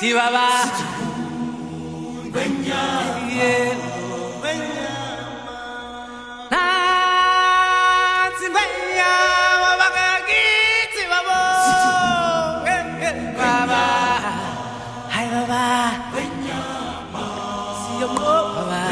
si va va yeah. Si bagna ma va che si va va va hai va va si yo mo va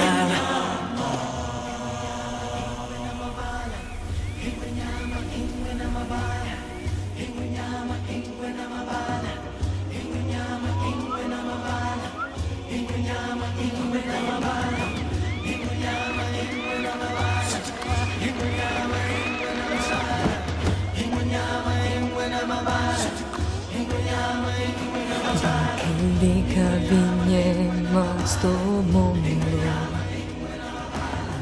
Che cabignemo sto mondo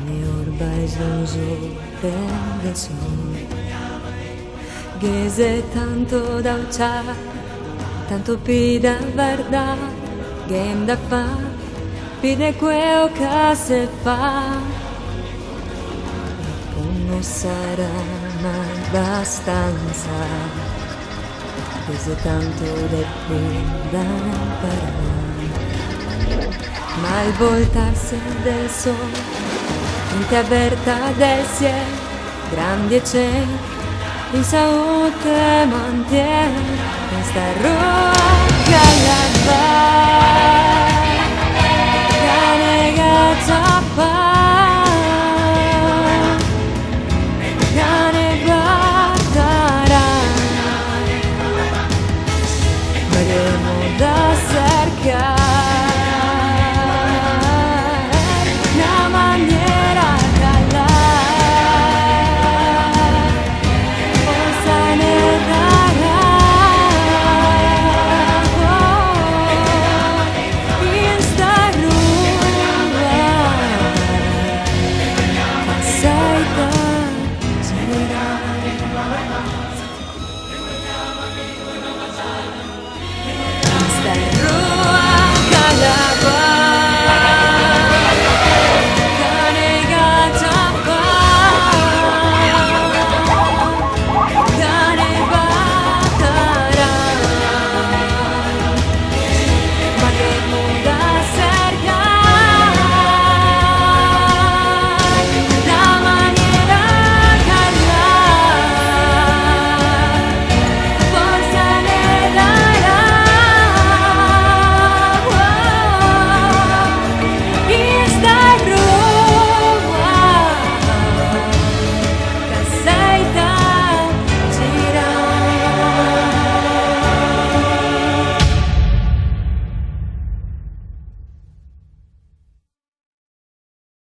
mi ormai sono per il sole che se tanto da usare tanto pida guarda che da fa pide quello che si fa non sarà mai abbastanza che se tanto da da imparare ma il voltarsi del sole mente aperta del cielo grandi e c'è in salute mantiene questa rocca alla va cane che zappa